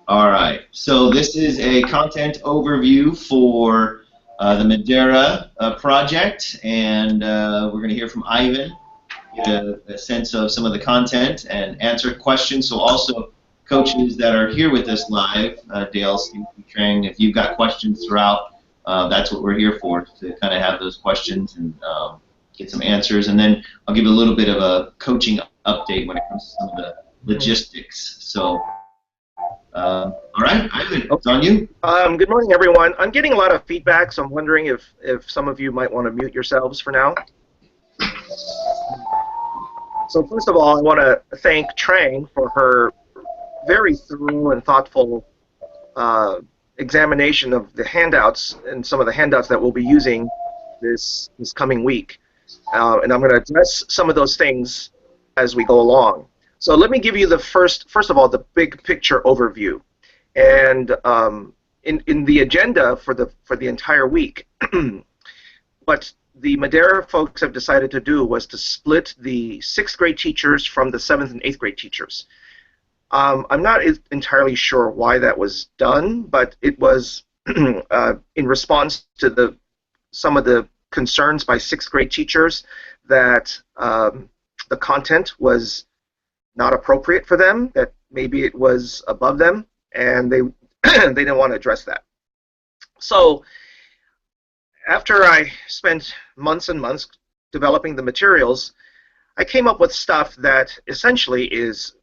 All right, so this is a content overview for the Madera project, and we're going to hear from Ivan, get a sense of some of the content, and answer questions. So also, coaches that are here with us live, Dale, Steve, Trang, if you've got questions throughout, that's what we're here for, to kind of have those questions and get some answers. And then I'll give a little bit of a coaching update when it comes to some of the logistics. So. All right, Ivan, it's on you. Good morning, everyone. I'm getting a lot of feedback, so I'm wondering if some of you might want to mute yourselves for now. So first of all, I want to thank Trang for her very thorough and thoughtful examination of the handouts and some of the handouts that we'll be using this coming week. And I'm going to address some of those things as we go along. So let me give you the first of all, the big picture overview. And in the agenda for the entire week, what the Madera folks have decided to do was to split the 6th grade teachers from the 7th and 8th grade teachers. I'm not entirely sure why that was done, but it was in response to some of the concerns by 6th grade teachers that the content was not appropriate for them, that maybe it was above them, and they they didn't want to address that. So after I spent months and months developing the materials, I came up with stuff that essentially is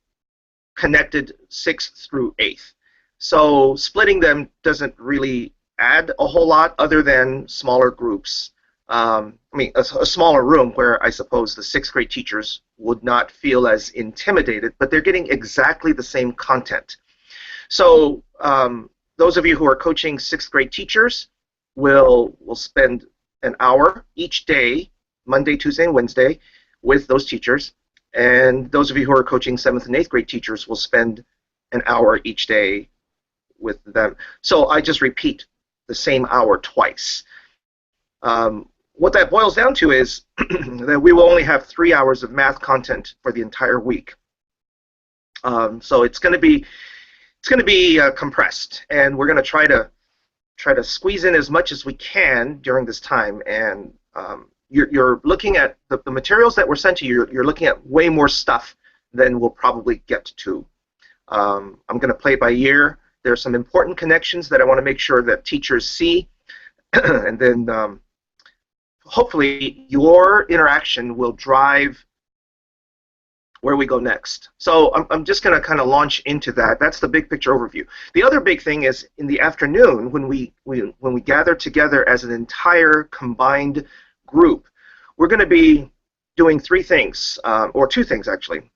connected 6th through 8th. So splitting them doesn't really add a whole lot other than smaller groups. I mean, a smaller room where I suppose the 6th grade teachers would not feel as intimidated, but they're getting exactly the same content. So those of you who are coaching 6th grade teachers will spend an hour each day, Monday, Tuesday, and Wednesday, with those teachers. And those of you who are coaching 7th and 8th grade teachers will spend an hour each day with them. So I just repeat the same hour twice. What that boils down to is that we will only have 3 hours of math content for the entire week. So it's going to be compressed, and we're going to try to squeeze in as much as we can during this time. And you're looking at the materials that were sent to you. You're looking at way more stuff than we'll probably get to. I'm going to play it by ear. There are some important connections that I want to make sure that teachers see, and then hopefully your interaction will drive where we go next. So I'm just going to kind of launch into that. That's the big picture overview. The other big thing is in the afternoon when we gather together as an entire combined group, we're going to be doing 3 things, or 2 things actually.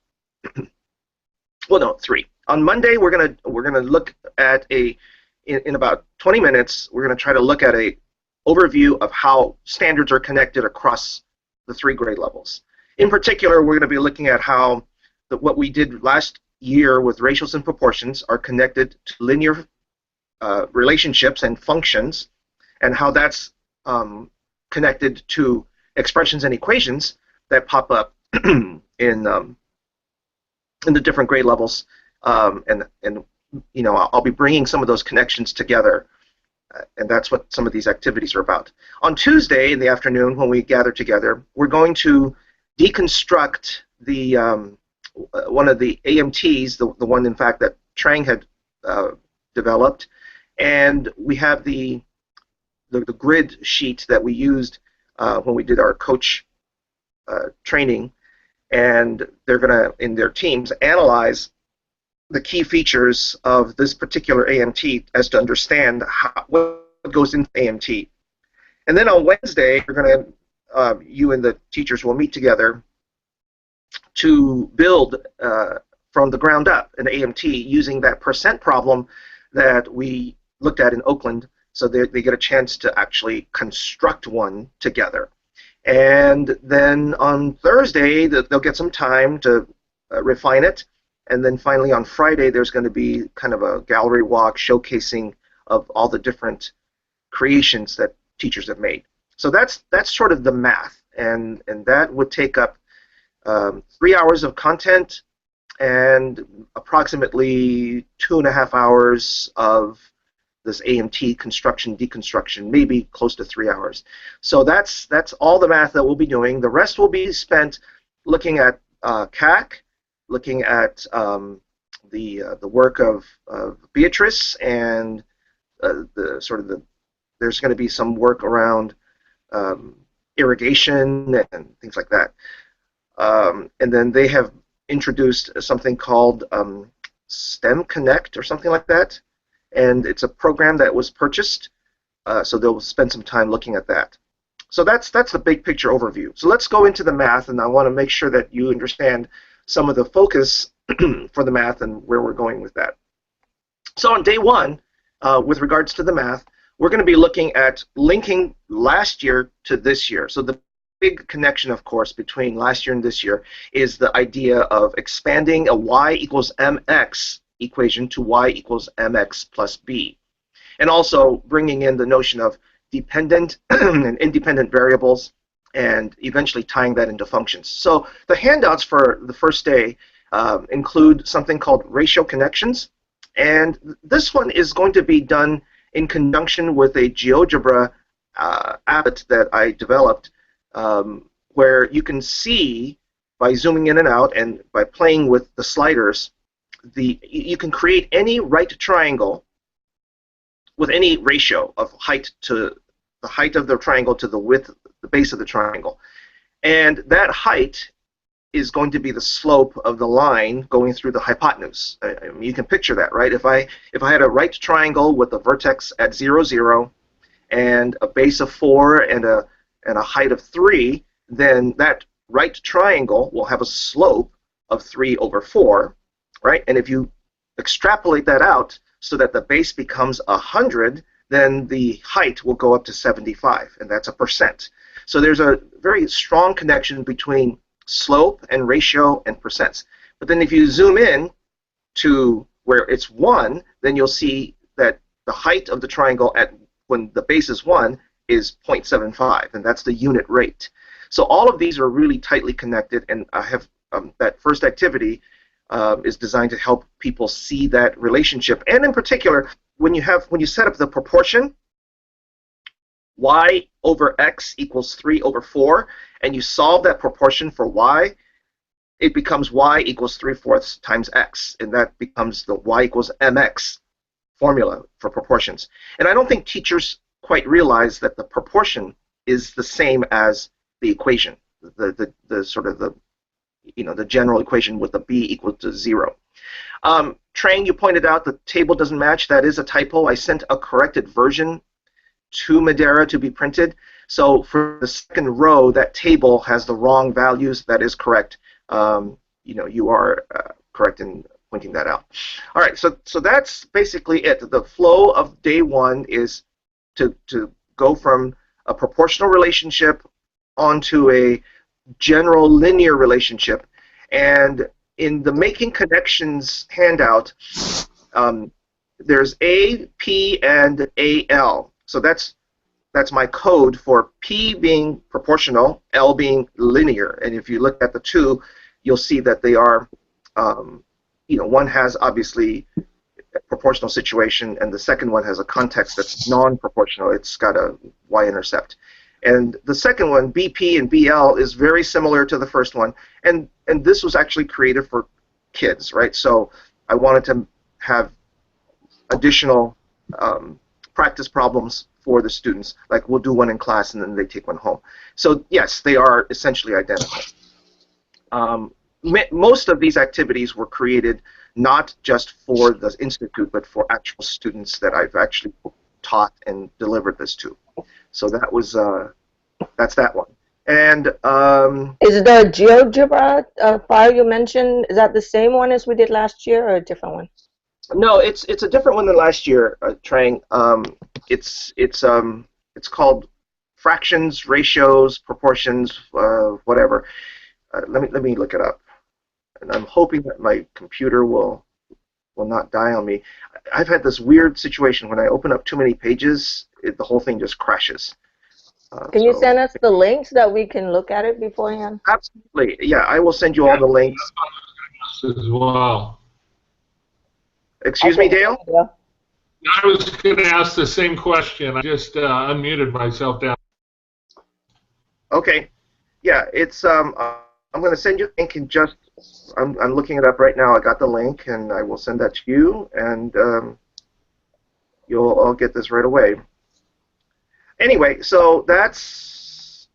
Well, no, 3. On Monday, we're gonna look at in about 20 minutes. We're going to try to look at a overview of how standards are connected across the 3 grade levels. In particular, we're going to be looking at how what we did last year with ratios and proportions are connected to linear relationships and functions, and how that's connected to expressions and equations that pop up in the different grade levels. And you know, I'll be bringing some of those connections together. And that's what some of these activities are about. On Tuesday in the afternoon, when we gather together, we're going to deconstruct the one of the AMTs, the one in fact that Trang had developed, and we have the grid sheet that we used when we did our coach training, and they're going to, in their teams, analyze the key features of this particular AMT as to understand what goes into AMT. And then on Wednesday, we're going to, you and the teachers will meet together to build from the ground up an AMT using that percent problem that we looked at in Oakland, so they get a chance to actually construct one together. And then on Thursday, they'll get some time to refine it. And then finally on Friday, there's going to be kind of a gallery walk showcasing of all the different creations that teachers have made. So that's sort of the math, and that would take up 3 hours of content, and approximately 2.5 hours of this AMT construction, deconstruction, maybe close to 3 hours. So that's all the math that we'll be doing. The rest will be spent looking at CAC, looking at the work of Beatrice, and there's going to be some work around irrigation and things like that. And then they have introduced something called STEM Connect or something like that, and it's a program that was purchased, so they'll spend some time looking at that. So that's the big picture overview. So let's go into the math, and I want to make sure that you understand some of the focus for the math and where we're going with that. So on day one, with regards to the math, we're going to be looking at linking last year to this year. So the big connection, of course, between last year and this year is the idea of expanding a y equals mx equation to y equals mx plus b, and also bringing in the notion of dependent and independent variables, and eventually tying that into functions. So the handouts for the first day include something called ratio connections, and this one is going to be done in conjunction with a GeoGebra app that I developed, where you can see by zooming in and out and by playing with the sliders, you can create any right triangle with any ratio of height to the height of the triangle to the width, the base of the triangle. And that height is going to be the slope of the line going through the hypotenuse. I mean, you can picture that, right? If I had a right triangle with a vertex at 0, 0, and a base of 4 and a height of 3, then that right triangle will have a slope of 3 over 4, right? And if you extrapolate that out so that the base becomes 100, then the height will go up to 75, and that's a percent. So there's a very strong connection between slope and ratio and percents. But then if you zoom in to where it's 1, then you'll see that the height of the triangle at when the base is 1 is 0.75, and that's the unit rate. So all of these are really tightly connected, and I have that first activity is designed to help people see that relationship. And in particular, when you set up the proportion, y over x equals 3 over 4, and you solve that proportion for y, it becomes y equals 3/4 times x, and that becomes the y equals mx formula for proportions. And I don't think teachers quite realize that the proportion is the same as the equation, the sort of the general equation with the b equal to 0. Trang, you pointed out the table doesn't match. That is a typo. I sent a corrected version to Madera to be printed. So for the second row, that table has the wrong values. That is correct. You are correct in pointing that out. All right, so that's basically it. The flow of day one is to go from a proportional relationship onto a general linear relationship. And in the Making Connections handout, there's A, P, and AL. So that's my code for P being proportional, L being linear. And if you look at the two, you'll see that they are, one has obviously a proportional situation, and the second one has a context that's non-proportional. It's got a y-intercept. And the second one, BP and BL, is very similar to the first one. And this was actually created for kids, right? So I wanted to have additional practice problems for the students. Like we'll do one in class and then they take one home. So yes, they are essentially identical. Most of these activities were created not just for the Institute, but for actual students that I've actually taught and delivered this to. So that was that's that one. And is the GeoGebra file you mentioned, is that the same one as we did last year or a different one? No, it's a different one than last year, Trang. It's called fractions, ratios, proportions, whatever. Let me look it up. And I'm hoping that my computer will not die on me. I've had this weird situation when I open up too many pages, the whole thing just crashes. Can you send us the link so that we can look at it beforehand? Absolutely. Yeah, I will send you all the links. as well. Excuse me, Dale? Yeah. I was going to ask the same question. I just unmuted myself down. Okay. Yeah, it's I'm going to send you a link in just I'm looking it up right now. I got the link and I will send that to you and you'll all get this right away. Anyway, so that's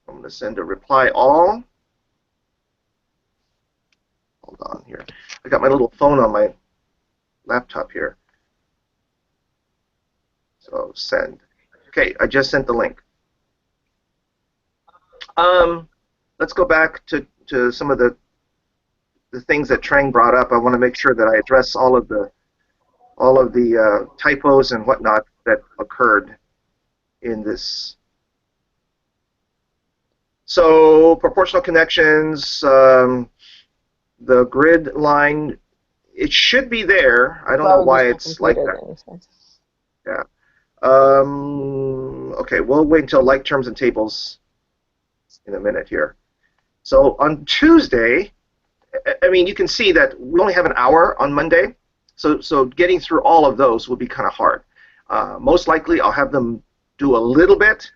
I'm going to send a reply all. Hold on here. I got my little phone on my laptop here. So send. Okay, I just sent the link. Let's go back to some of the things that Trang brought up. I want to make sure that I address all of the typos and whatnot that occurred in this. So proportional connections, the grid line, it should be there. I don't know why it's like that. Yeah. Okay, we'll wait until like terms and tables in a minute here. So on Tuesday, I mean, you can see that we only have an hour on Monday, so getting through all of those will be kind of hard. Most likely, I'll have them do a little bit,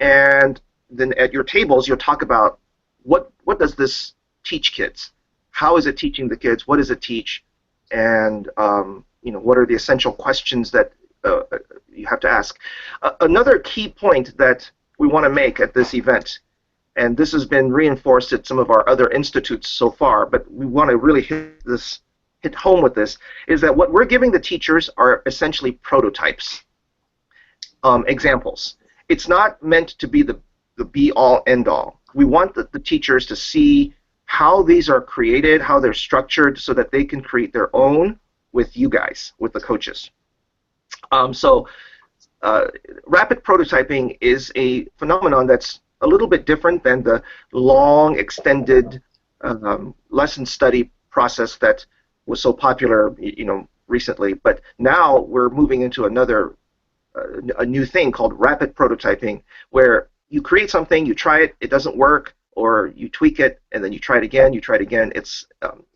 and then at your tables, you'll talk about what does this teach kids? How is it teaching the kids? What does it teach? And what are the essential questions that you have to ask? Another key point that we want to make at this event, and this has been reinforced at some of our other institutes so far, but we want to really hit home with this, is that what we're giving the teachers are essentially prototypes, examples. It's not meant to be the be-all, end-all. We want the teachers to see how these are created, how they're structured, so that they can create their own with you guys, with the coaches. Rapid prototyping is a phenomenon that's a little bit different than the long, extended lesson study process that was so popular, recently. But now we're moving into a new thing called rapid prototyping, where you create something, you try it, it doesn't work, or you tweak it, and then you try it again, It's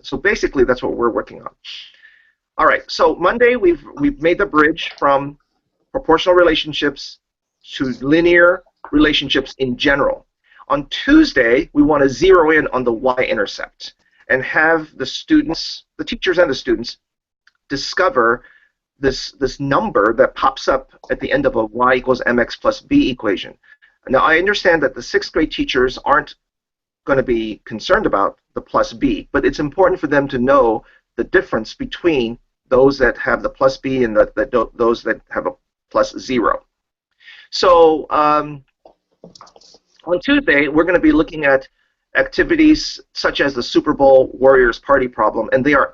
so basically that's what we're working on. All right. So Monday we've made the bridge from proportional relationships to linear relationships in general. On Tuesday, we want to zero in on the y-intercept and have the students, the teachers and the students, discover this number that pops up at the end of a y equals mx plus b equation. Now, I understand that the 6th grade teachers aren't going to be concerned about the plus b, but it's important for them to know the difference between those that have the plus b and those that have a plus 0. So on Tuesday, we're going to be looking at activities such as the Super Bowl Warriors party problem, and they are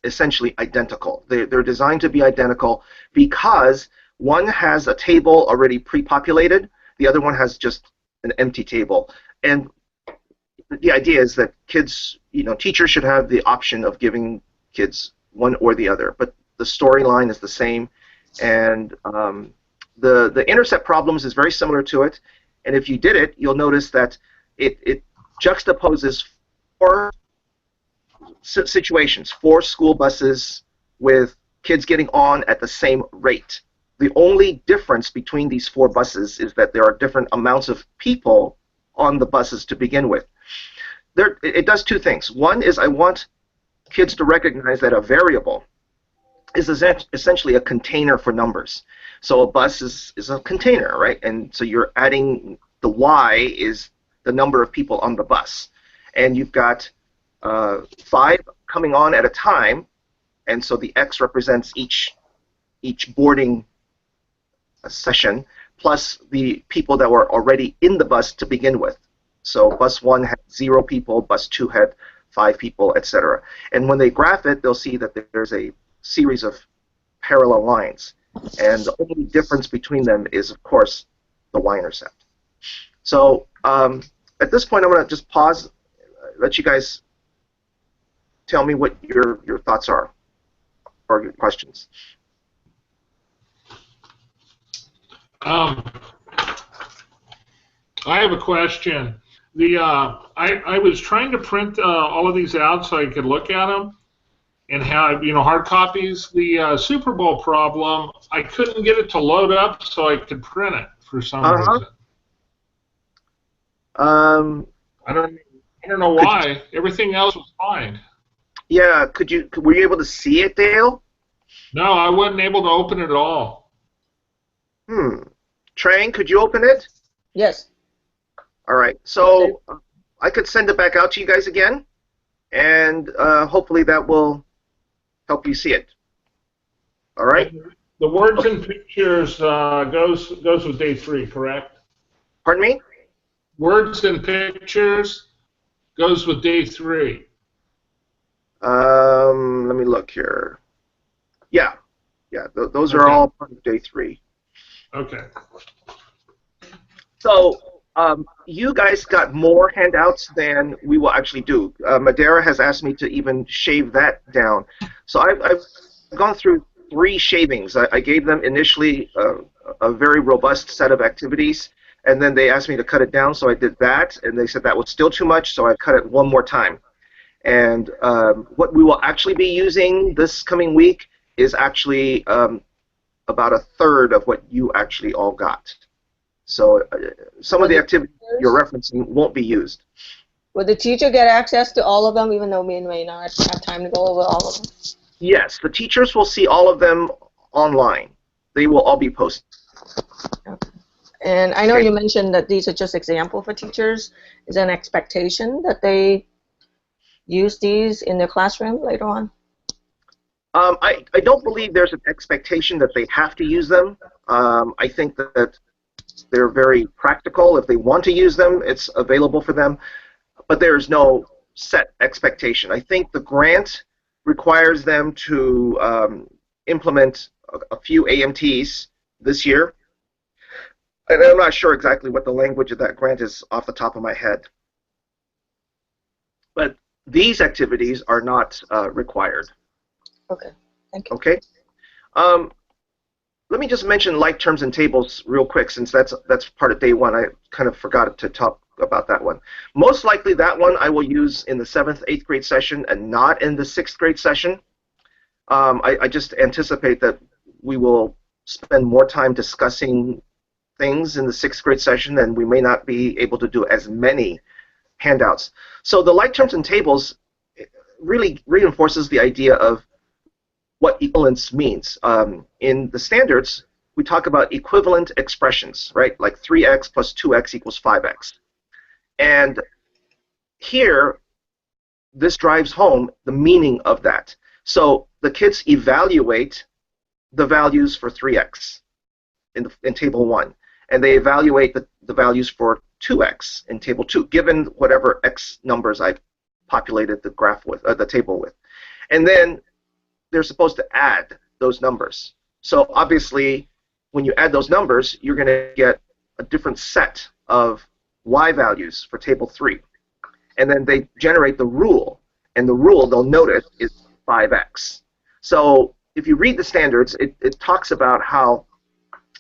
essentially identical. They're designed to be identical because one has a table already pre-populated, the other one has just an empty table. And the idea is that kids, teachers should have the option of giving kids one or the other, but the storyline is the same, and the intercept problems is very similar to it. And if you did it, you'll notice that it juxtaposes 4 situations, 4 school buses with kids getting on at the same rate. The only difference between these 4 buses is that there are different amounts of people on the buses to begin with. It does 2 things. One is I want kids to recognize that a variable is essentially a container for numbers. So a bus is a container, right? And so you're adding the y is the number of people on the bus. And you've got 5 coming on at a time, and so the x represents each boarding session, plus the people that were already in the bus to begin with. So bus 1 had 0 people, bus 2 had 5 people, etc. And when they graph it, they'll see that there's a series of parallel lines. And the only difference between them is, of course, the y-intercept. So at this point, I'm going to just pause, let you guys tell me what your thoughts are, or your questions. I have a question. I was trying to print all of these out so I could look at them and have, hard copies. The Super Bowl problem, I couldn't get it to load up so I could print it for some Uh-huh. reason. Um, I don't know could, why. Everything else was fine. yeah, were you able to see it, Dale? No, I wasn't able to open it at all. Trang, could you open it? Yes. All right. So I could send it back out to you guys again, and hopefully that will help you see it. All right. The words and pictures goes with day 3, correct? Pardon me? Words and pictures goes with day 3. Let me look here. Yeah. Those are all part of day 3. Okay. So you guys got more handouts than we will actually do. Madera has asked me to even shave that down. So I've gone through 3 shavings. I gave them initially a very robust set of activities, and then they asked me to cut it down, so I did that, and they said that was still too much, so I cut it one more time. And what we will actually be using this coming week is actually about 1/3 of what you actually all got. So some of the activities you're referencing won't be used. Will the teacher get access to all of them, even though we may not have time to go over all of them? Yes, the teachers will see all of them online. They will all be posted. Okay. And I know you mentioned that these are just example for teachers. Is there an expectation that they use these in their classroom later on? I don't believe there's an expectation that they have to use them. I think that they're very practical. If they want to use them, it's available for them. But there's no set expectation. I think the grant requires them to implement a few AMTs this year. And I'm not sure exactly what the language of that grant is off the top of my head. But these activities are not required. Okay, thank you. Okay. Let me just mention like terms and tables real quick, since that's part of day 1. I kind of forgot to talk about that one. Most likely that one I will use in the 7th, 8th grade session and not in the 6th grade session. I just anticipate that we will spend more time discussing things in the 6th grade session, and we may not be able to do as many handouts. So the like terms and tables really reinforces the idea of what equivalence means. In the standards, we talk about equivalent expressions, right? Like 3x plus 2x equals 5x. And here, this drives home the meaning of that. So the kids evaluate the values for 3x in table 1, and they evaluate the values for 2x in table 2, given whatever x numbers I've populated the graph with, the table with. And then they're supposed to add those numbers. So obviously, when you add those numbers, you're going to get a different set of y values for table 3. And then they generate the rule, and the rule, they'll notice, is 5x. So if you read the standards, it talks about how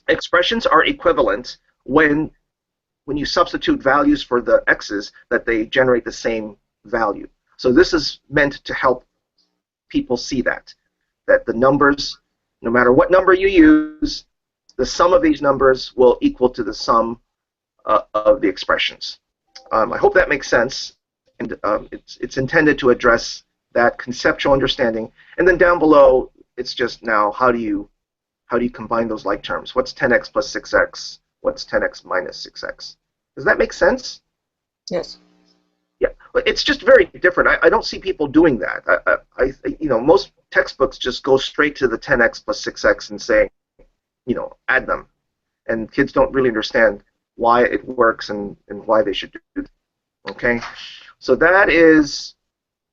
expressions are equivalent when you substitute values for the x's, that they generate the same value. So this is meant to help people see that the numbers, no matter what number you use, the sum of these numbers will equal to the sum of the expressions. I hope that makes sense, and it's intended to address that conceptual understanding. And then down below, it's just now how do you combine those like terms? What's 10x plus 6x? What's 10x minus 6x? Does that make sense? Yes. Yeah, but it's just very different. I don't see people doing that. Most textbooks just go straight to the 10x plus 6x and say, add them. And kids don't really understand why it works and why they should do it. Okay? So that is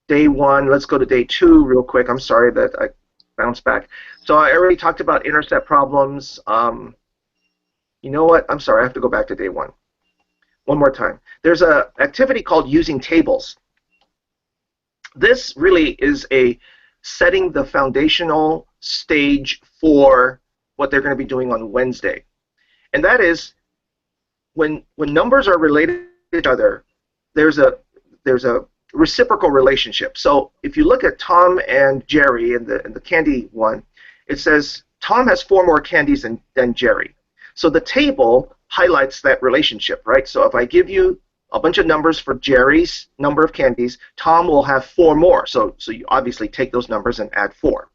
day 1. Let's go to day 2 real quick. I'm sorry that I bounced back. So I already talked about intercept problems. You know what? I'm sorry. I have to go back to day 1. One more time. There's an activity called using tables. This really is a setting the foundational stage for what they're going to be doing on Wednesday. And that is when numbers are related to each other, there's a reciprocal relationship. So if you look at Tom and Jerry in the candy one, it says Tom has 4 more candies than Jerry. So the table highlights that relationship, right? So if I give you a bunch of numbers for Jerry's number of candies, Tom will have 4 more. So you obviously take those numbers and add 4.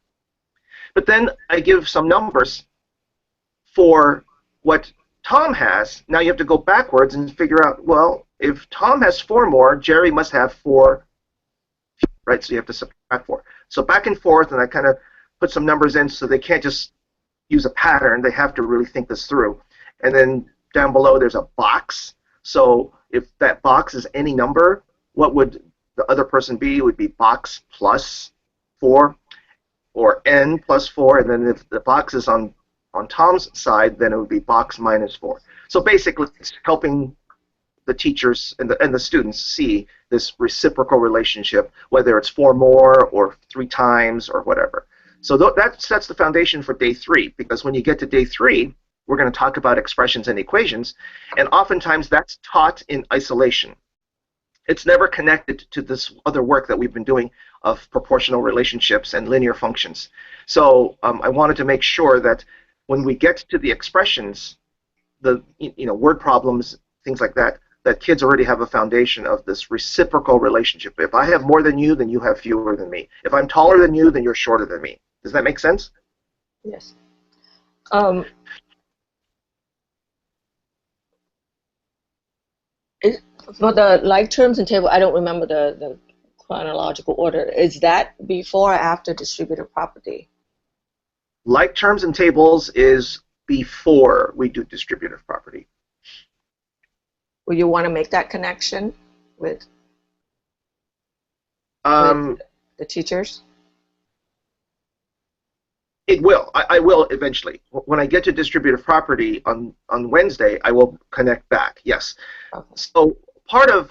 But then I give some numbers for what Tom has. Now you have to go backwards and figure out, well, if Tom has 4 more, Jerry must have 4, right? So you have to subtract 4. So back and forth, and I kind of put some numbers in so they can't just use a pattern. They have to really think this through. And then down below there's a box. So if that box is any number, what would the other person be? It would be box plus 4 or n plus 4. And then if the box is on Tom's side, then it would be box minus 4. So basically it's helping the teachers and the students see this reciprocal relationship, whether it's 4 more or 3 times or whatever. So that sets the foundation for day 3, because when you get to day 3, we're going to talk about expressions and equations, and oftentimes that's taught in isolation. It's never connected to this other work that we've been doing of proportional relationships and linear functions. So I wanted to make sure that when we get to the expressions, the word problems, things like that, that kids already have a foundation of this reciprocal relationship. If I have more than you, then you have fewer than me. If I'm taller than you, then you're shorter than me. Does that make sense? Yes. For the like terms and table, I don't remember the chronological order. Is that before or after distributive property? Like terms and tables is before we do distributive property. Will you want to make that connection with the teachers? It will. I will eventually. When I get to distributive property on Wednesday, I will connect back. Yes. Okay. So part of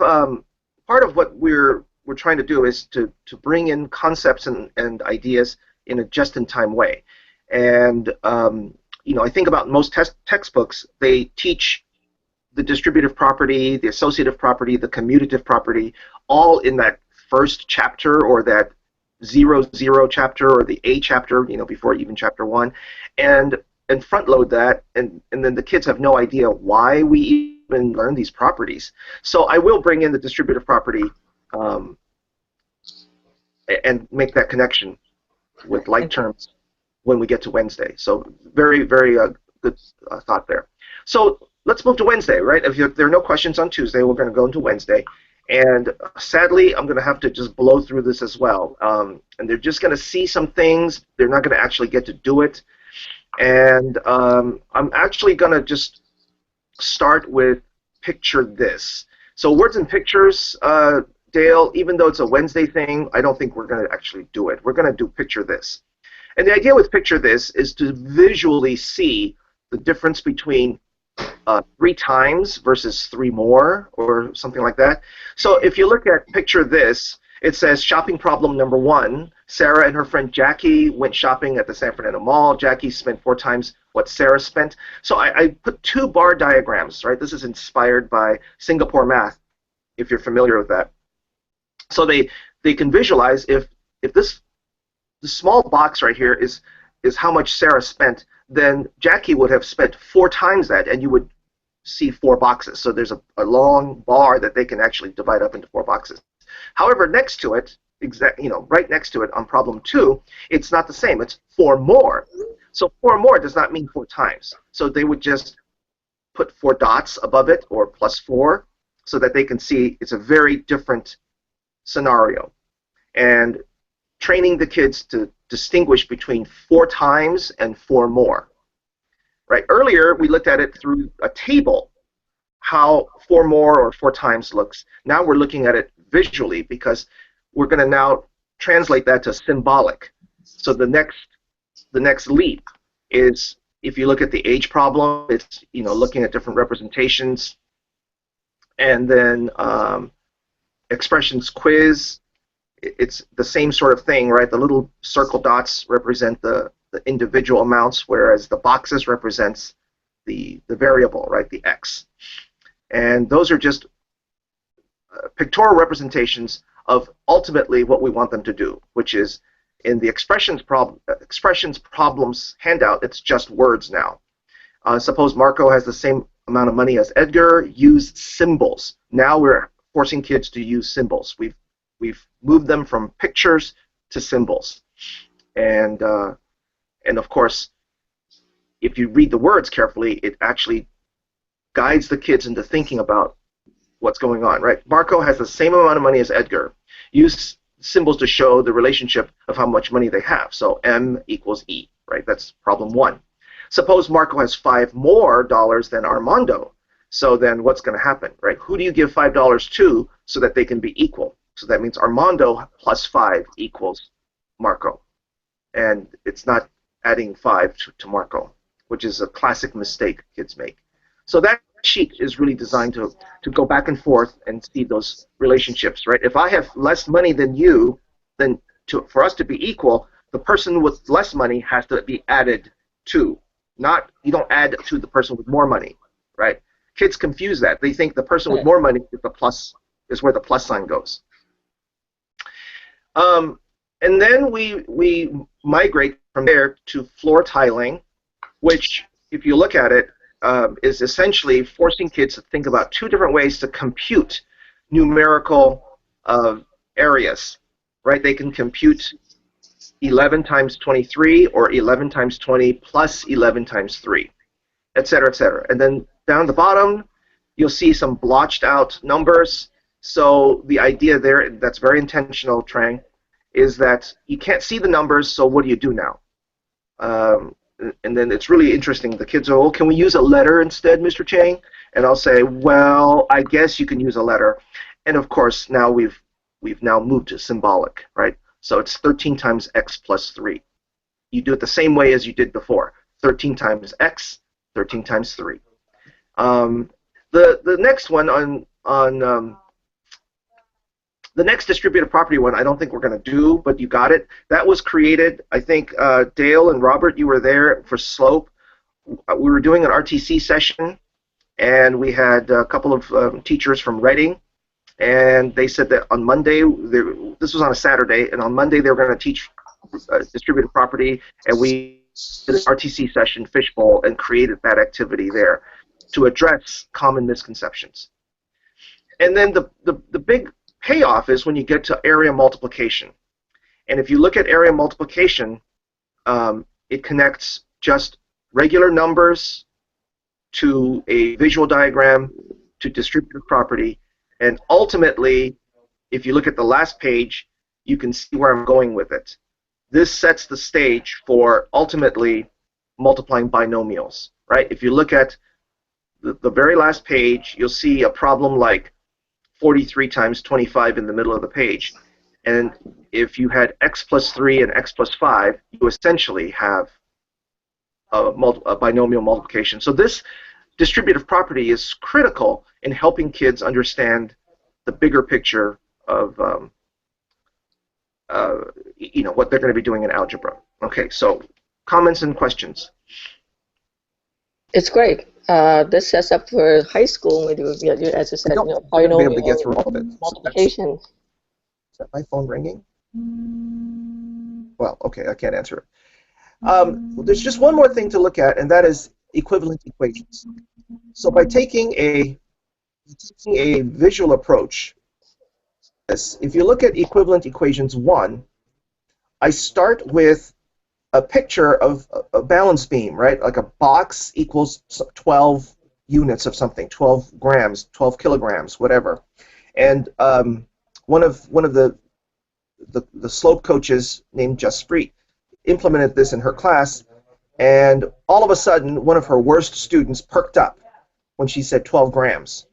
what we're trying to do is to bring in concepts and ideas in a just-in-time way. And I think about most textbooks, they teach the distributive property, the associative property, the commutative property, all in that first chapter or that 0 chapter or the A chapter, before even chapter 1, and front load that, and then the kids have no idea why we even learn these properties. So I will bring in the distributive property and make that connection with like terms when we get to Wednesday. So very, very good thought there. So let's move to Wednesday, right? If there are no questions on Tuesday, we're going to go into Wednesday. And sadly, I'm going to have to just blow through this as well. And they're just going to see some things. They're not going to actually get to do it. And I'm actually going to just start with picture this. So words and pictures, Dale, even though it's a Wednesday thing, I don't think we're going to actually do it. We're going to do picture this. And the idea with picture this is to visually see the difference between 3 times versus 3 more, or something like that. So if you look at picture this, it says shopping problem number 1. Sarah and her friend Jackie went shopping at the San Fernando Mall. Jackie spent 4 times what Sarah spent. So I put 2 bar diagrams, right? This is inspired by Singapore math, if you're familiar with that. So they can visualize if the small box right here is how much Sarah spent, then Jackie would have spent 4 times that, and you would see 4 boxes. So there's a long bar that they can actually divide up into 4 boxes. However, next to it, right next to it on problem 2, it's not the same. It's 4 more. So 4 more does not mean 4 times. So they would just put 4 dots above it, or plus 4, so that they can see it's a very different scenario. And training the kids to distinguish between 4 times and 4 more. Right? Earlier, we looked at it through a table, how 4 more or 4 times looks. Now we're looking at it visually, because we're going to now translate that to symbolic. So the next leap is, if you look at the age problem, it's looking at different representations, and then expressions quiz. It's the same sort of thing, right? The little circle dots represent the individual amounts, whereas the boxes represents the variable, right? The x. And those are just pictorial representations of ultimately what we want them to do, which is in the expressions problems handout, it's just words now. Suppose Marco has the same amount of money as Edgar. Use symbols. Now we're forcing kids to use symbols. We've moved them from pictures to symbols, and of course, if you read the words carefully, it actually guides the kids into thinking about what's going on. Right? Marco has the same amount of money as Edgar. Use symbols to show the relationship of how much money they have. So M equals E. Right? That's problem one. Suppose Marco has $5 more than Armando. So then what's going to happen, right? Who do you give $5 to so that they can be equal? So that means Armando plus 5 equals Marco. And it's not adding 5 to Marco, which is a classic mistake kids make. So that sheet is really designed to go back and forth and see those relationships, right? If I have less money than you, then for us to be equal, the person with less money has to be added to. Not, you don't add to the person with more money, right? Kids confuse that. They think the person with more money is where the plus sign goes. And then we migrate from there to floor tiling, which, if you look at it, is essentially forcing kids to think about two different ways to compute numerical areas, right? They can compute 11 times 23 or 11 times 20 plus 11 times 3, et cetera, et cetera. And then down the bottom, you'll see some blotched out numbers. So the idea there, that's very intentional, Trang, is that you can't see the numbers, so what do you do now? And then it's really interesting. The kids are, oh, can we use a letter instead, Mr. Chang? And I'll say, well, I guess you can use a letter. And of course, now we've now moved to symbolic, right? So it's 13 times x plus 3. You do it the same way as you did before. 13 times x, 13 times 3. The next one on the next distributive property one, I don't think we're going to do, but you got it. That was created, I think, Dale and Robert, you were there for slope. We were doing an RTC session, and we had a couple of teachers from Reading, and they said that on Monday, this was on a Saturday, and on Monday they were going to teach distributed property, and we did an RTC session, Fishbowl, and created that activity there to address common misconceptions. And then the big payoff is when you get to area multiplication. And if you look at area multiplication, it connects just regular numbers to a visual diagram to distributive property. And ultimately, if you look at the last page, you can see where I'm going with it. This sets the stage for ultimately multiplying binomials, right? If you look at the very last page, you'll see a problem like 43 times 25 in the middle of the page. And if you had x plus 3 and x plus 5, you essentially have a binomial multiplication. So this distributive property is critical in helping kids understand the bigger picture of you know, what they're going to be doing in algebra. Okay, so comments and questions? It's great. This sets up for high school. We do, as I said, you know, be able to get through all of it. multiplication. Is that my phone ringing? Well, okay, I can't answer it. There's just one more thing to look at, and that is equivalent equations. So by taking a visual approach, if you look at equivalent equations 1, I start with a picture of a balance beam, right? Like a box equals 12 units of something, 12 grams, 12 kilograms, whatever. And one of the slope coaches named Jaspreet implemented this in her class, and all of a sudden, one of her worst students perked up when she said 12 grams,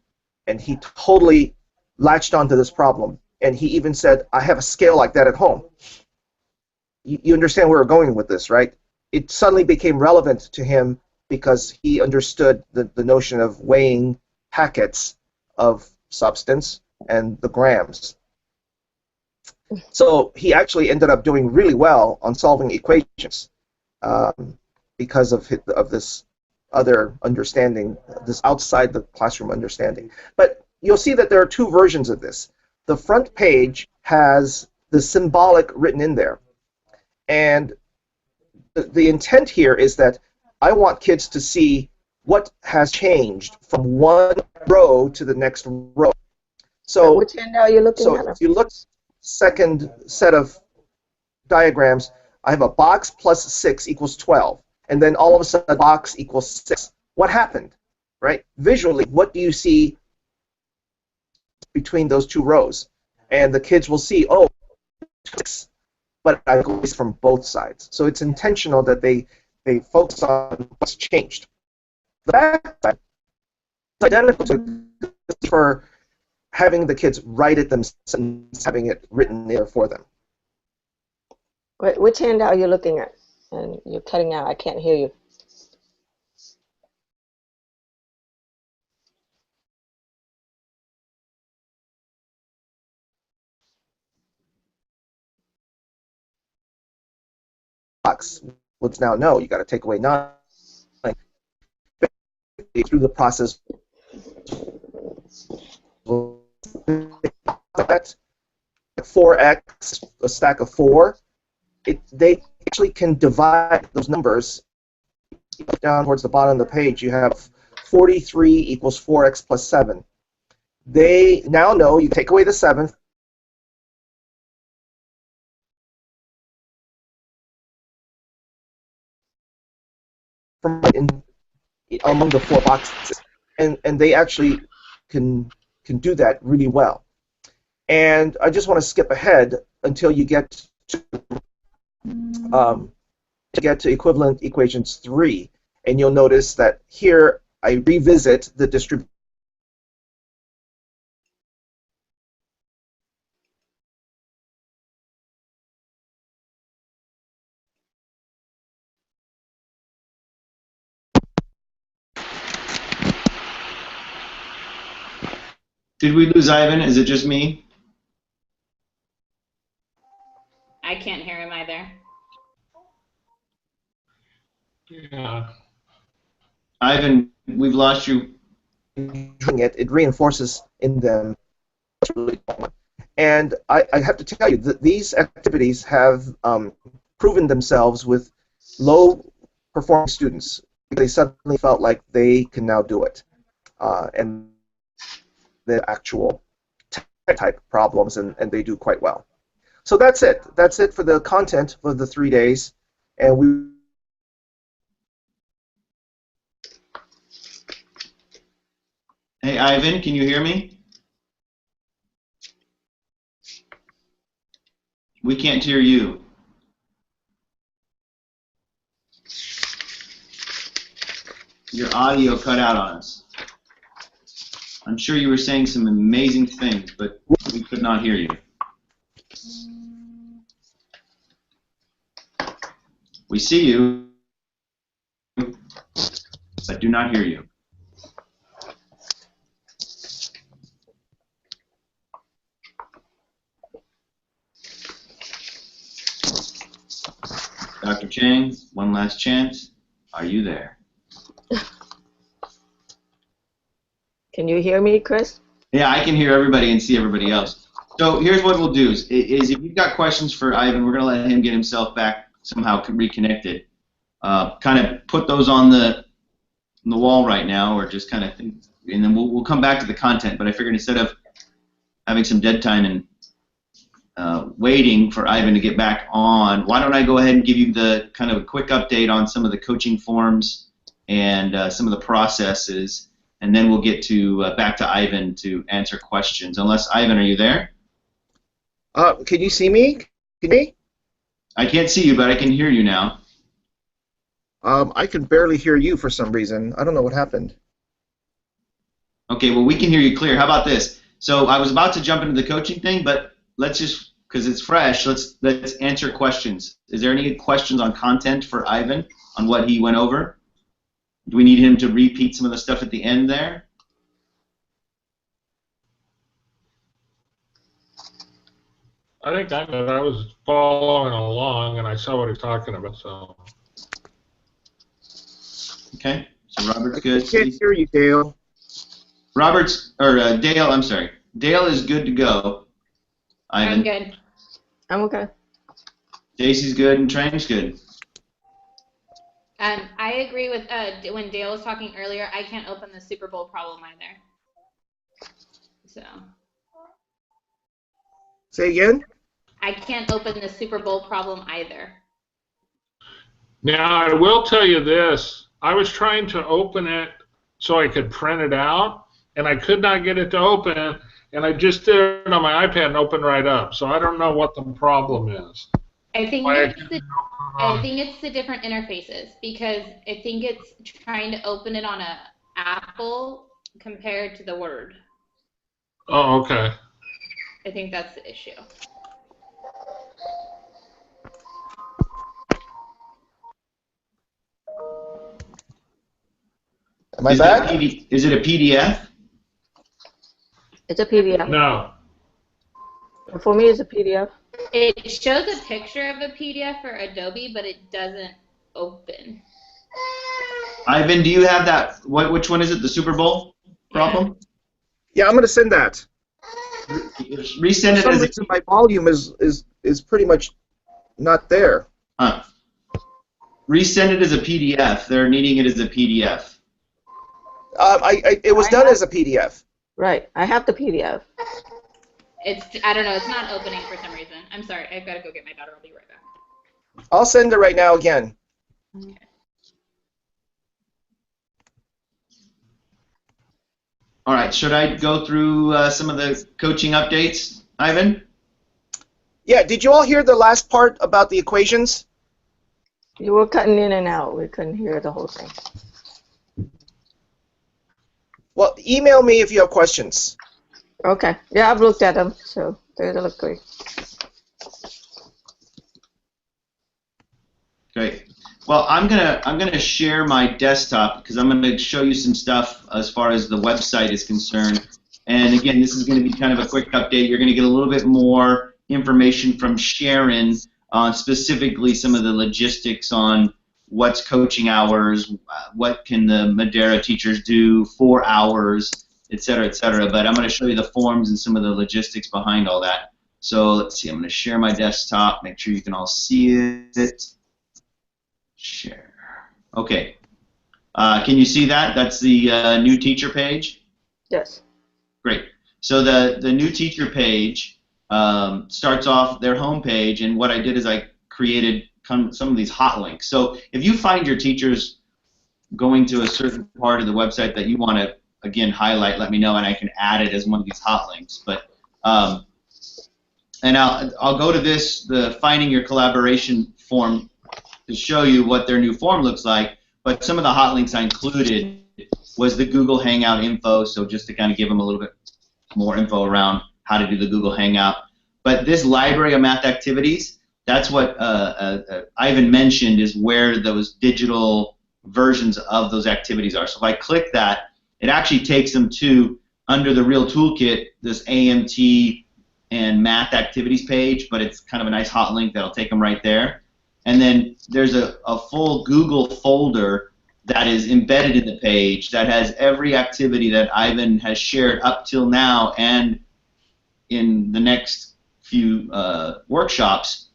and he totally latched onto this problem. And he even said, I have a scale like that at home. You understand where we're going with this, right? It suddenly became relevant to him because he understood the notion of weighing packets of substance and the grams. So he actually ended up doing really well on solving equations because of this other understanding, this outside the classroom understanding. But you'll see that there are two versions of this. The front page has the symbolic written in there. And the intent here is that I want kids to see what has changed from one row to the next row. So, which handout are you looking at? if you look second set of diagrams, I have a box plus 6 equals 12. And then all of a sudden, a box equals 6. What happened? Right? Visually, what do you see between those two rows? And the kids will see, oh, 6, but I go from both sides. So it's intentional that they focus on what's changed. The back side is identical to for having the kids write it themselves and having it written there for them. Wait, which handout are you looking at? And you're cutting out. I can't hear you. Box. Let's now know you got to take away 9 through the process. That 4x, a stack of 4, they actually can divide those numbers. Down towards the bottom of the page, you have 43 equals 4x plus 7. They now know you take away the 7. From among the 4 boxes, and they actually can do that really well. And I just want to skip ahead until you get to equivalent equations 3, and you'll notice that here I revisit the distribution. Did we lose Ivan? Is it just me? I can't hear him either. Yeah. Ivan, we've lost you. It reinforces in them. And I have to tell you that these activities have proven themselves with low-performing students. They suddenly felt like they can now do it. And the actual type problems, and they do quite well. So that's it. That's it for the content for the 3 days. And we Hey, Ivan, can you hear me? We can't hear you. Your audio cut out on us. I'm sure you were saying some amazing things, but we could not hear you. We see you, but do not hear you. Dr. Chang, one last chance. Are you there? Can you hear me, Chris? Yeah, I can hear everybody and see everybody else. So here's what we'll do: is if you've got questions for Ivan, we're going to let him get himself back somehow reconnected. Kind of put those on the wall right now, or just kind of think, and then we'll come back to the content. But I figured instead of having some dead time and waiting for Ivan to get back on, why don't I go ahead and give you the kind of a quick update on some of the coaching forms and some of the processes. And then we'll get to back to Ivan to answer questions. Unless, Ivan, are you there? can you see me? Can you hear me? I can't see you, but I can hear you now. I can barely hear you for some reason. I don't know what happened. Okay, well, we can hear you clear. How about this? So I was about to jump into the coaching thing, but let's just, because it's fresh, let's answer questions. Is there any questions on content for Ivan on what he went over? Do we need him to repeat some of the stuff at the end there? I think I was following along and I saw what he's talking about. So. Okay, so Robert's good. I can't hear you, Dale. Robert's or Dale. I'm sorry. Dale is good to go. I'm Ivan. good. I'm okay. Stacy's good and Trang's good. I agree with when Dale was talking earlier. I can't open the Super Bowl problem either. So Say again? I can't open the Super Bowl problem either. Now, I will tell you this. I was trying to open it so I could print it out, and I could not get it to open, and I just did it on my iPad and opened right up. So I don't know what the problem is. I think Why I it's couldn't the open it I on- think it's the different interfaces because I think it's trying to open it on a Apple compared to the Word. Oh, okay. I think that's the issue. Am I Is back? Is it a PDF? It's a PDF. No. For me, it's a PDF. It shows a picture of a PDF for Adobe, but it doesn't open. Ivan, do you have that? Which one is it? The Super Bowl problem? Yeah, I'm going to send that. Resend For it some as a reason, my volume is pretty much not there. resend it as a PDF. They're needing it as a PDF. It was done as a PDF. Right. I have the PDF. I don't know, it's not opening for some reason. I'm sorry, I've got to go get my daughter. I'll be right back. I'll send it right now again. All right. Should I go through some of the coaching updates, Ivan? Yeah, did you all hear the last part about the equations? You were cutting in and out. We couldn't hear the whole thing. Well, email me if you have questions. Okay. Yeah, I've looked at them, so they look great. Great. Well, I'm gonna share my desktop because I'm gonna show you some stuff as far as the website is concerned. And again, this is going to be kind of a quick update. You're going to get a little bit more information from Sharon on specifically some of the logistics on what's coaching hours, what can the Madera teachers do, 4 hours, et cetera, et cetera. But I'm going to show you the forms and some of the logistics behind all that. So let's see. I'm going to share my desktop. Make sure you can all see it. Share. Okay. Can you see that? That's the new teacher page. Yes. Great. So the new teacher page starts off their home page, and what I did is I created some of these hot links. So if you find your teachers going to a certain part of the website that you want to, again, highlight, let me know, and I can add it as one of these hot links. But and I'll go to the Finding Your Collaboration form to show you what their new form looks like. But some of the hot links I included was the Google Hangout info, so just to kind of give them a little bit more info around how to do the Google Hangout. But this library of math activities, that's what Ivan mentioned, is where those digital versions of those activities are. So if I click that, it actually takes them to, under the Real Toolkit, this AMT and math activities page, but it's kind of a nice hot link that'll take them right there. And then there's a full Google folder that is embedded in the page that has every activity that Ivan has shared up till now and in the next few workshops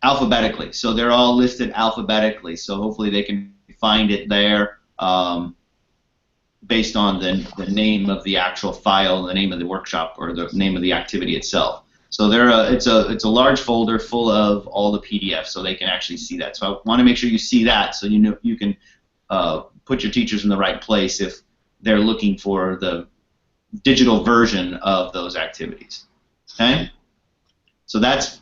alphabetically. So they're all listed alphabetically. So hopefully they can find it there based on the name of the actual file, the name of the workshop, or the name of the activity itself. So it's a large folder full of all the PDFs, so they can actually see that. So I want to make sure you see that, so you can put your teachers in the right place if they're looking for the digital version of those activities. Okay? So that's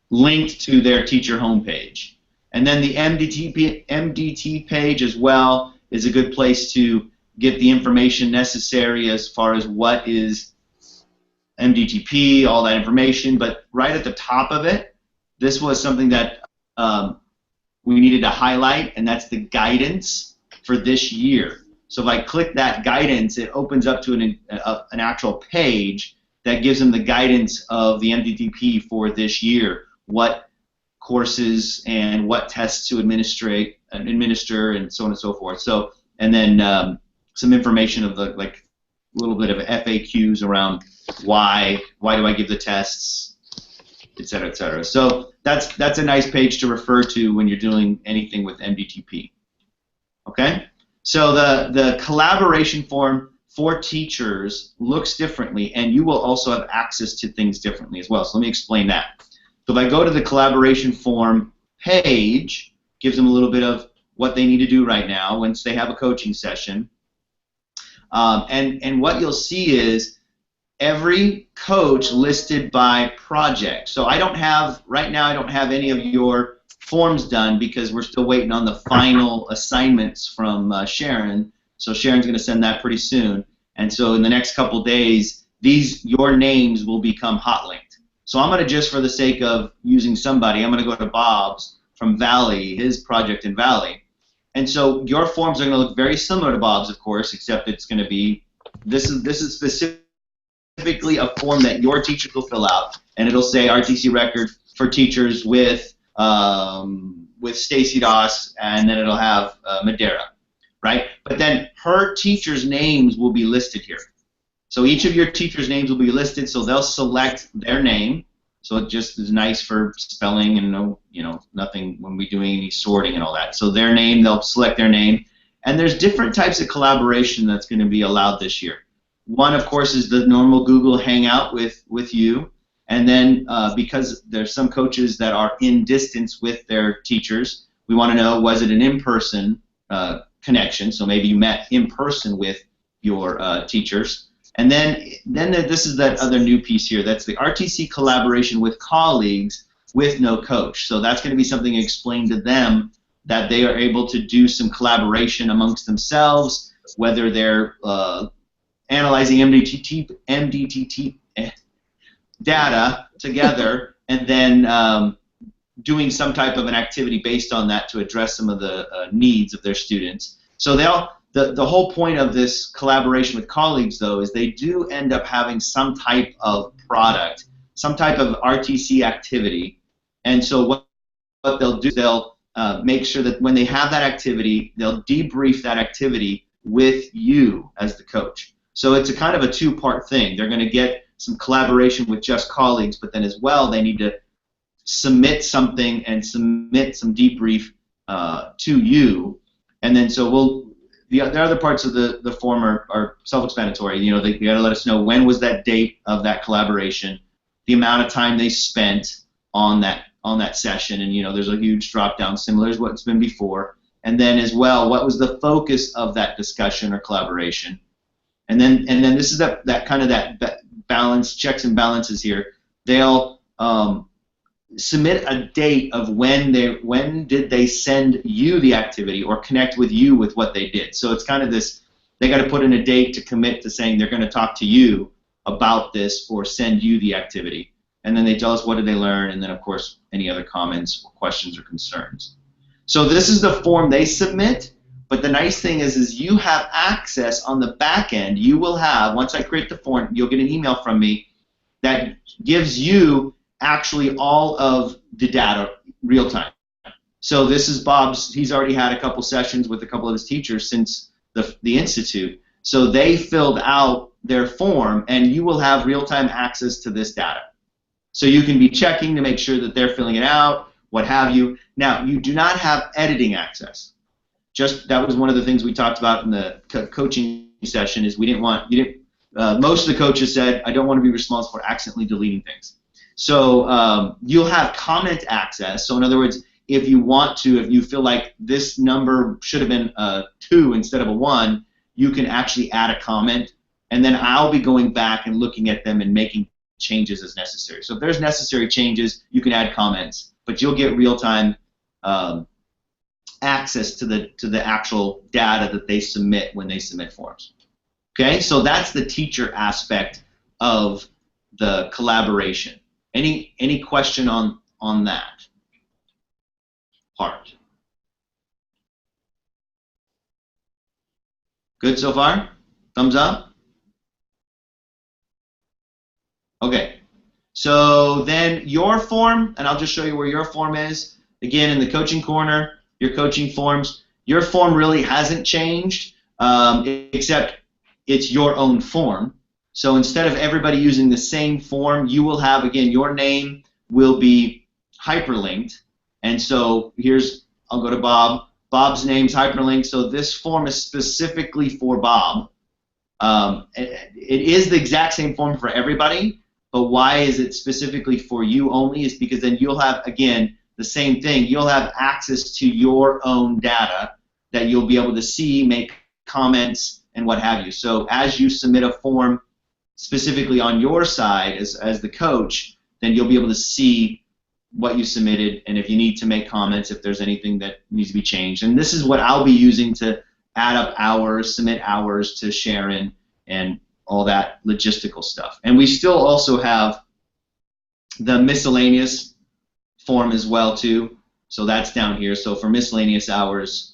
linked to their teacher homepage. And then the MDT page as well is a good place to get the information necessary as far as what is MDTP, all that information. But right at the top of it, this was something that we needed to highlight, and that's the guidance for this year. So if I click that guidance, it opens up to an actual page that gives them the guidance of the MDTP for this year, what courses and what tests to administer and so on and so forth. So, and then some information of little bit of FAQs around why do I give the tests, et cetera, et cetera. So that's a nice page to refer to when you're doing anything with MDTP. Okay? So the collaboration form for teachers looks differently, and you will also have access to things differently as well. So let me explain that. So if I go to the collaboration form page, gives them a little bit of what they need to do right now once they have a coaching session. And what you'll see is every coach listed by project. So I don't have, right now I don't have any of your forms done because we're still waiting on the final assignments from Sharon. So Sharon's going to send that pretty soon. And so in the next couple days, your names will become hot linked. So I'm going to, just for the sake of using somebody, I'm going to go to Bob's from Valley, his project in Valley. And so your forms are going to look very similar to Bob's, of course, except it's going to be, this is specifically a form that your teachers will fill out, and it'll say RTC record for teachers with Stacy Doss, and then it'll have Madera, right? But then her teachers' names will be listed here. So each of your teachers' names will be listed, so they'll select their name. So it just is nice for spelling and nothing when we're doing any sorting and all that. So their name, they'll select their name. And there's different types of collaboration that's going to be allowed this year. One, of course, is the normal Google Hangout with you. And then because there's some coaches that are in distance with their teachers, we want to know, was it an in-person connection? So maybe you met in person with your teachers. And then this is that other new piece here. That's the RTC collaboration with colleagues with no coach. So that's going to be something explained to them, that they are able to do some collaboration amongst themselves, whether they're analyzing MDTT data together and then doing some type of an activity based on that to address some of the needs of their students. So the whole point of this collaboration with colleagues, though, is they do end up having some type of product, some type of RTC activity. And so what they'll do is they'll make sure that when they have that activity, they'll debrief that activity with you as the coach. So it's a kind of a two-part thing. They're going to get some collaboration with just colleagues, but then as well they need to submit something and submit some debrief to you. And then so the other parts of the form are self-explanatory. They got to let us know when was that date of that collaboration, the amount of time they spent on that session, and there's a huge drop-down similar to what's been before. And then as well, what was the focus of that discussion or collaboration? And then this is that kind of that balance, checks and balances here. They'll submit a date of when did they send you the activity or connect with you with what they did. So it's kind of this, they got to put in a date to commit to saying they're going to talk to you about this or send you the activity. And then they tell us what did they learn, and then of course any other comments or questions or concerns. So this is the form they submit, but the nice thing is you have access on the back end. You will have, once I create the form, you'll get an email from me that gives you actually all of the data real time. So this is Bob's, he's already had a couple sessions with a couple of his teachers since the Institute. So they filled out their form, and you will have real-time access to this data. So you can be checking to make sure that they're filling it out, what have you. Now, you do not have editing access. That was one of the things we talked about in the coaching session, is most of the coaches said, I don't want to be responsible for accidentally deleting things. So you'll have comment access. So in other words, if you feel like this number should have been a 2 instead of a 1, you can actually add a comment, and then I'll be going back and looking at them and making changes as necessary. So if there's necessary changes, you can add comments, but you'll get real-time access to the actual data that they submit when they submit forms. Okay, so that's the teacher aspect of the collaboration. Any question on that part? Good so far? Thumbs up? Okay. So then your form, and I'll just show you where your form is. Again, in the coaching corner, your coaching forms. Your form really hasn't changed, except it's your own form. So instead of everybody using the same form, you will have, again, your name will be hyperlinked. And so I'll go to Bob. Bob's name's hyperlinked, so this form is specifically for Bob. It is the exact same form for everybody, but why is it specifically for you only is because then you'll have, again, the same thing. You'll have access to your own data that you'll be able to see, make comments, and what have you. So as you submit a form specifically on your side as the coach, then you'll be able to see what you submitted, and if you need to make comments, if there's anything that needs to be changed. And this is what I'll be using to add up hours, submit hours to Sharon, and all that logistical stuff. And we still also have the miscellaneous form as well too. So that's down here. So for miscellaneous hours,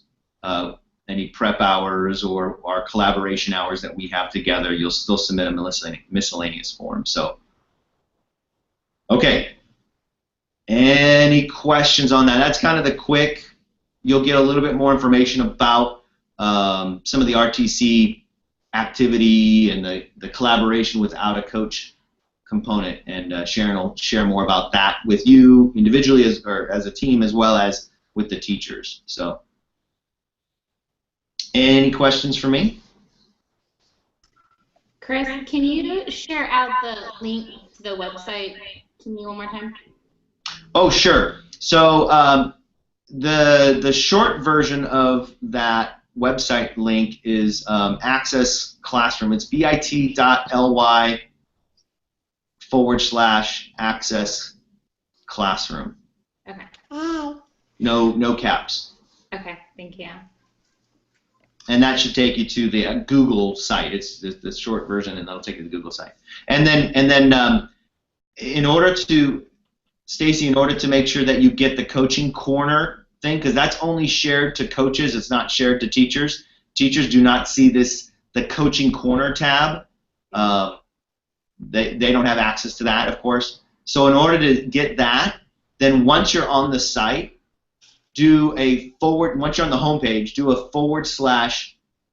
any prep hours or our collaboration hours that we have together, you'll still submit a miscellaneous form. So, okay. Any questions on that? That's kind of the quick. You'll get a little bit more information about some of the RTC activity and the collaboration without a coach component. And Sharon will share more about that with you individually or as a team, as well as with the teachers. So, any questions for me? Chris, can you share out the link to the website to me one more time? Oh, sure. So the short version of that website link is Access Classroom. It's bit.ly/Access Classroom. Okay. No caps. Okay, thank you. And that should take you to the Google site. It's the short version, and that'll take you to the Google site. And then in order to Stacy, in order to make sure that you get the coaching corner thing, because that's only shared to coaches, it's not shared to teachers. Teachers do not see the coaching corner tab. They don't have access to that, of course. So in order to get that, then once you're on the site, once you're on the homepage, do a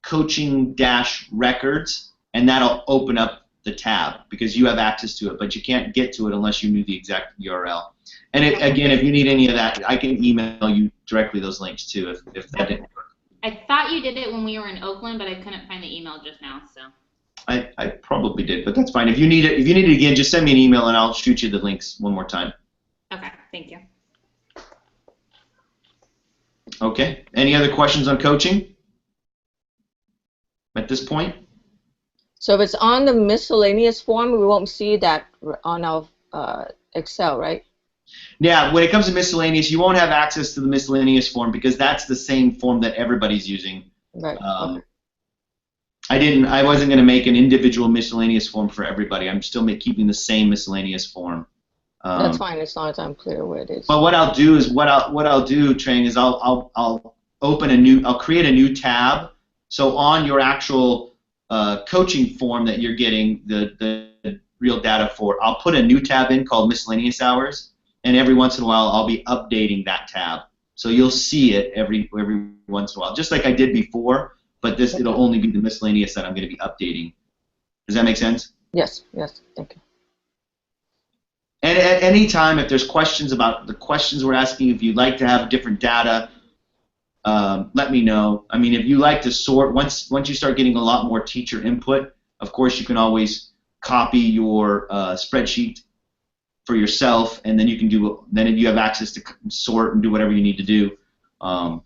/coaching-records, and that'll open up the tab because you have access to it, but you can't get to it unless you knew the exact URL. And again, if you need any of that, I can email you directly those links too if that didn't work. I thought you did it when we were in Oakland, but I couldn't find the email just now. So I probably did, but that's fine. If you need it again, just send me an email and I'll shoot you the links one more time. Okay, thank you. Okay. Any other questions on coaching at this point? So if it's on the miscellaneous form, we won't see that on our Excel, right? Yeah, when it comes to miscellaneous, you won't have access to the miscellaneous form because that's the same form that everybody's using. Right. Okay. I wasn't going to make an individual miscellaneous form for everybody. I'm still keeping the same miscellaneous form. That's fine as long as I'm clear where it is. But what I'll do is I'll create a new tab. So on your actual coaching form that you're getting the real data for, I'll put a new tab in called miscellaneous hours, and every once in a while I'll be updating that tab. So you'll see it every once in a while, just like I did before, but it'll only be the miscellaneous that I'm going to be updating. Does that make sense? Yes, thank you. And at any time, if there's questions about the questions we're asking, if you'd like to have different data, let me know. I mean, if you like to sort, once you start getting a lot more teacher input, of course you can always copy your spreadsheet for yourself, and then you have access to sort and do whatever you need to do, or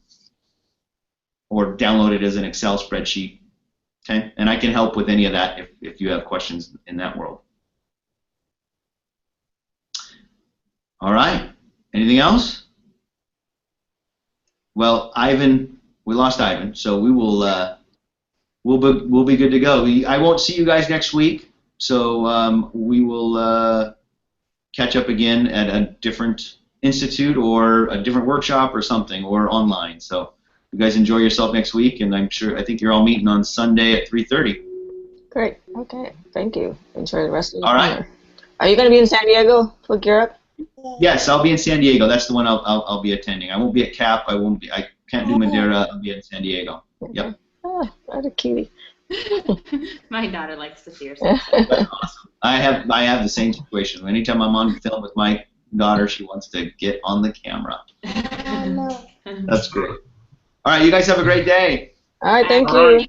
download it as an Excel spreadsheet. Okay, and I can help with any of that if you have questions in that world. All right. Anything else? Well, we lost Ivan, so we will we'll be good to go. I won't see you guys next week, so we will catch up again at a different institute or a different workshop or something, or online. So you guys enjoy yourself next week, and I think you're all meeting on Sunday at 3:30. Great. Okay. Thank you. Enjoy the rest of the All right. summer. Are you going to be in San Diego for Gear Up? Yes, I'll be in San Diego. That's the one I'll be attending. I won't be at CAP. I can't do Madera. I'll be in San Diego. Yep. Ah, what a cutie. My daughter likes to see herself. That's awesome. I have the same situation. Anytime I'm on film with my daughter, she wants to get on the camera. That's great. All right, you guys have a great day. All right, thank All you. right.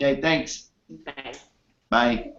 Okay, thanks. Bye. Bye.